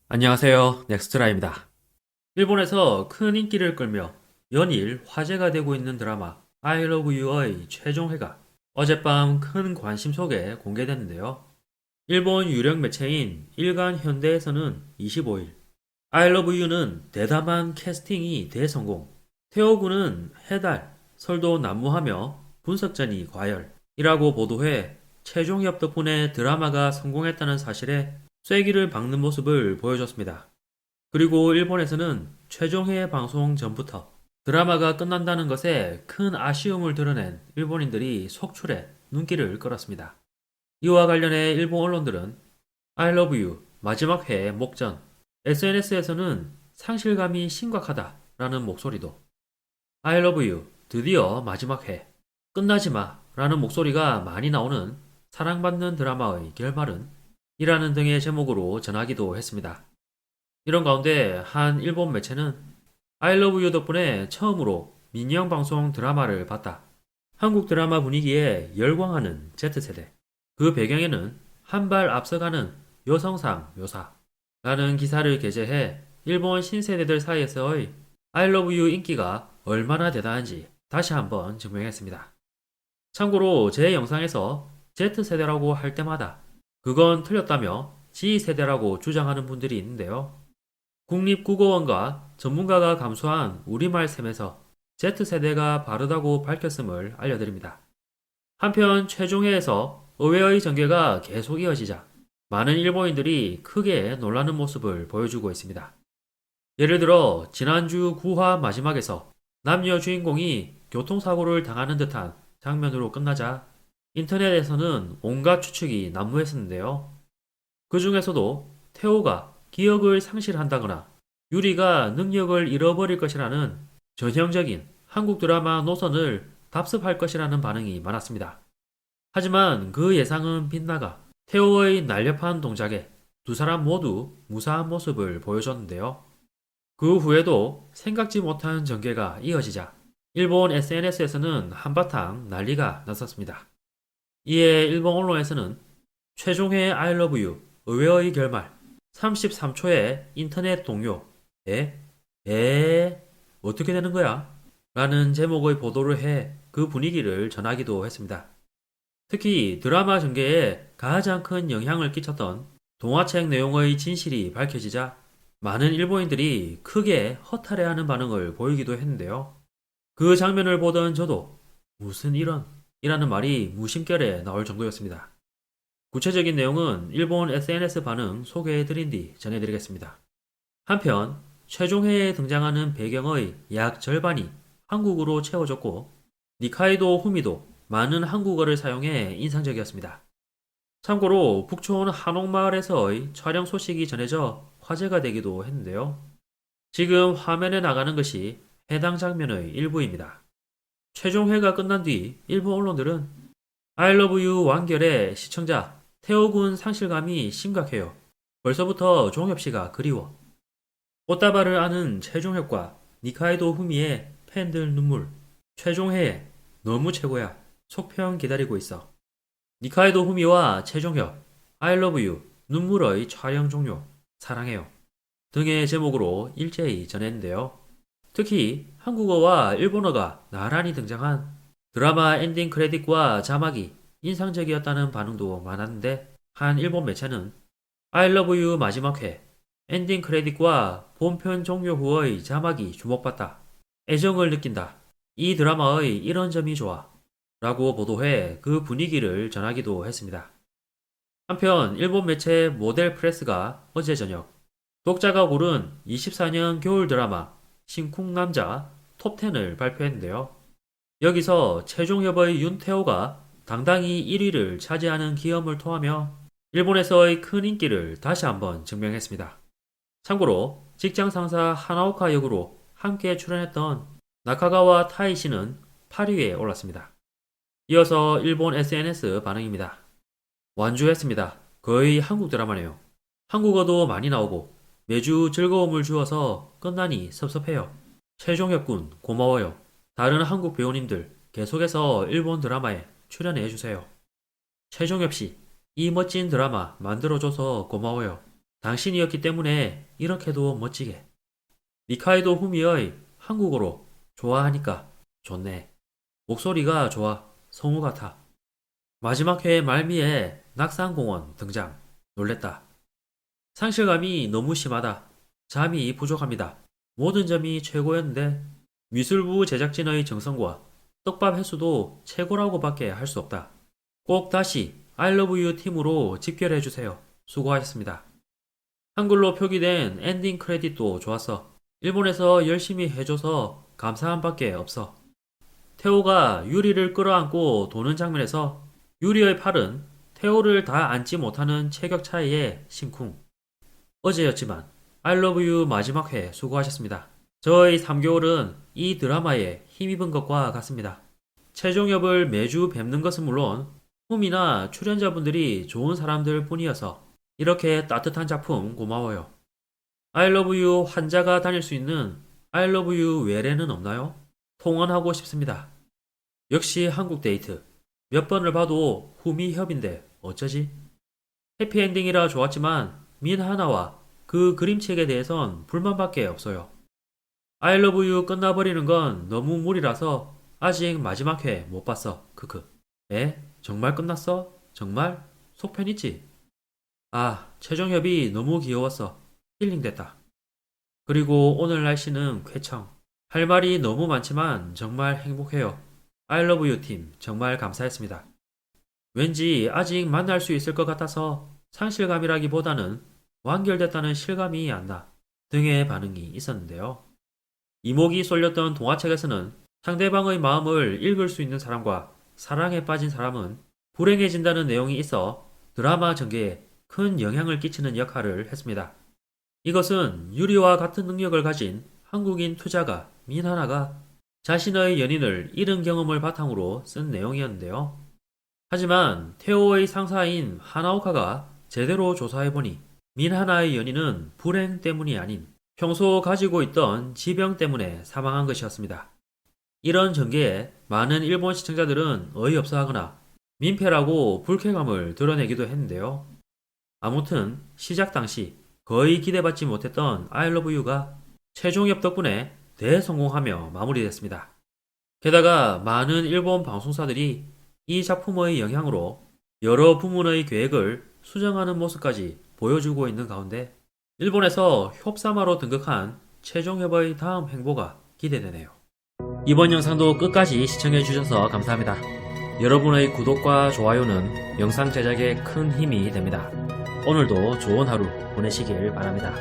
안녕하세요. 넥스트라입니다. 일본에서 큰 인기를 끌며 연일 화제가 되고 있는 드라마 I Love You의 최종회가 어젯밤 큰 관심 속에 공개됐는데요. 일본 유력 매체인 일간 현대에서는 25일 I Love You는 대담한 캐스팅이 대성공, 태호군은 해달, 설도 난무하며 분석전이 과열이라고 보도해 최종협 덕분에 드라마가 성공했다는 사실에 쐐기를 박는 모습을 보여줬습니다. 그리고 일본에서는 최종회 방송 전부터 드라마가 끝난다는 것에 큰 아쉬움을 드러낸 일본인들이 속출해 눈길을 끌었습니다. 이와 관련해 일본 언론들은 I love you 마지막 회 목전, SNS에서는 상실감이 심각하다라는 목소리도, I love you 드디어 마지막 회 끝나지 마라는 목소리가 많이 나오는 사랑받는 드라마의 결말은 이라는 등의 제목으로 전하기도 했습니다. 이런 가운데 한 일본 매체는 I love you 덕분에 처음으로 민영 방송 드라마를 봤다. 한국 드라마 분위기에 열광하는 Z세대. 그 배경에는 한 발 앞서가는 여성상 묘사라는 기사를 게재해 일본 신세대들 사이에서의 I love you 인기가 얼마나 대단한지 다시 한번 증명했습니다. 참고로 제 영상에서 Z세대라고 할 때마다 그건 틀렸다며 G세대라고 주장하는 분들이 있는데요. 국립국어원과 전문가가 감수한 우리말 셈에서 Z세대가 바르다고 밝혔음을 알려드립니다. 한편 최종회에서 의회의 전개가 계속 이어지자 많은 일본인들이 크게 놀라는 모습을 보여주고 있습니다. 예를 들어 지난주 9화 마지막에서 남녀 주인공이 교통사고를 당하는 듯한 장면으로 끝나자 인터넷에서는 온갖 추측이 난무했었는데요. 그 중에서도 태호가 기억을 상실한다거나 유리가 능력을 잃어버릴 것이라는 전형적인 한국 드라마 노선을 답습할 것이라는 반응이 많았습니다. 하지만 그 예상은 빗나가 태호의 날렵한 동작에 두 사람 모두 무사한 모습을 보여줬는데요. 그 후에도 생각지 못한 전개가 이어지자 일본 SNS에서는 한바탕 난리가 났었습니다. 이에 일본 언론에서는 최종회 I love you 의외의 결말 33초의 인터넷 동요 어떻게 되는 거야? 라는 제목의 보도를 해 그 분위기를 전하기도 했습니다. 특히 드라마 전개에 가장 큰 영향을 끼쳤던 동화책 내용의 진실이 밝혀지자 많은 일본인들이 크게 허탈해하는 반응을 보이기도 했는데요. 그 장면을 보던 저도 무슨 이런 이라는 말이 무심결에 나올 정도였습니다. 구체적인 내용은 일본 SNS 반응 소개해드린 뒤 전해드리겠습니다. 한편 최종회에 등장하는 배경의 약 절반이 한국어로 채워졌고 니카이도 후미도 많은 한국어를 사용해 인상적이었습니다. 참고로 북촌 한옥마을에서의 촬영 소식이 전해져 화제가 되기도 했는데요. 지금 화면에 나가는 것이 해당 장면의 일부입니다. 최종회가 끝난 뒤 일본 언론들은 I love you 완결의 시청자 태호군 상실감이 심각해요. 벌써부터 종엽씨가 그리워. 꽃다발을 아는 최종혁과 니카이도 후미의 팬들 눈물. 최종회에 너무 최고야. 속편 기다리고 있어. 니카이도 후미와 최종혁 I love you 눈물의 촬영 종료. 사랑해요. 등의 제목으로 일제히 전했는데요. 특히 한국어와 일본어가 나란히 등장한 드라마 엔딩 크레딧과 자막이 인상적이었다는 반응도 많았는데 한 일본 매체는 I love you 마지막 회 엔딩 크레딧과 본편 종료 후의 자막이 주목받다. 애정을 느낀다. 이 드라마의 이런 점이 좋아. 라고 보도해 그 분위기를 전하기도 했습니다. 한편 일본 매체 모델 프레스가 어제 저녁 독자가 고른 24년 겨울 드라마 신쿵 남자 톱10을 발표했는데요. 여기서 최종협의 윤태호가 당당히 1위를 차지하는 기염을 토하며 일본에서의 큰 인기를 다시 한번 증명했습니다. 참고로 직장 상사 하나오카 역으로 함께 출연했던 나카가와 타이 씨는 8위에 올랐습니다. 이어서 일본 SNS 반응입니다. 완주했습니다. 거의 한국 드라마네요. 한국어도 많이 나오고 매주 즐거움을 주어서 끝나니 섭섭해요. 최종혁군 고마워요. 다른 한국 배우님들 계속해서 일본 드라마에 출연해주세요. 최종혁씨, 이 멋진 드라마 만들어줘서 고마워요. 당신이었기 때문에 이렇게도 멋지게. 니카이도 후미의 한국어로 좋아하니까 좋네. 목소리가 좋아. 성우 같아. 마지막 회 말미에 낙산공원 등장. 놀랬다. 상실감이 너무 심하다. 잠이 부족합니다. 모든 점이 최고였는데 미술부 제작진의 정성과 떡밥 횟수도 최고라고밖에 할 수 없다. 꼭 다시 I love you 팀으로 집결해주세요. 수고하셨습니다. 한글로 표기된 엔딩 크레딧도 좋았어. 일본에서 열심히 해줘서 감사한 밖에 없어. 태호가 유리를 끌어안고 도는 장면에서 유리의 팔은 태호를 다 안지 못하는 체격 차이에 심쿵. 어제였지만 I love you 마지막 회 수고하셨습니다. 저의 3개월은 이 드라마에 힘입은 것과 같습니다. 최종엽을 매주 뵙는 것은 물론 후미나 출연자분들이 좋은 사람들 뿐이어서 이렇게 따뜻한 작품 고마워요. I love you 환자가 다닐 수 있는 I love you 외래는 없나요? 통원하고 싶습니다. 역시 한국 데이트. 몇 번을 봐도 후미협인데 어쩌지? 해피엔딩이라 좋았지만 민하나와 그 그림책에 대해선 불만밖에 없어요. I love you 끝나버리는 건 너무 무리라서 아직 마지막 회 못 봤어. 크크. 에? 정말 끝났어? 정말? 속편 있지? 아, 최종협이 너무 귀여웠어. 힐링됐다. 그리고 오늘 날씨는 쾌청. 할 말이 너무 많지만 정말 행복해요. I love you 팀 정말 감사했습니다. 왠지 아직 만날 수 있을 것 같아서 상실감이라기보다는 완결됐다는 실감이 안 나 등의 반응이 있었는데요. 이목이 쏠렸던 동화책에서는 상대방의 마음을 읽을 수 있는 사람과 사랑에 빠진 사람은 불행해진다는 내용이 있어 드라마 전개에 큰 영향을 끼치는 역할을 했습니다. 이것은 유리와 같은 능력을 가진 한국인 투자가 민하나가 자신의 연인을 잃은 경험을 바탕으로 쓴 내용이었는데요. 하지만 태호의 상사인 하나오카가 제대로 조사해보니 민하나의 연인은 불행 때문이 아닌 평소 가지고 있던 지병 때문에 사망한 것이었습니다. 이런 전개에 많은 일본 시청자들은 어이없어 하거나 민폐라고 불쾌감을 드러내기도 했는데요. 아무튼 시작 당시 거의 기대받지 못했던 I love you가 최종엽 덕분에 대성공하며 마무리됐습니다. 게다가 많은 일본 방송사들이 이 작품의 영향으로 여러 부문의 계획을 수정하는 모습까지 보여주고 있는 가운데 일본에서 협사마로 등극한 최종협의 다음 행보가 기대되네요. 이번 영상도 끝까지 시청해주셔서 감사합니다. 여러분의 구독과 좋아요는 영상 제작에 큰 힘이 됩니다. 오늘도 좋은 하루 보내시길 바랍니다.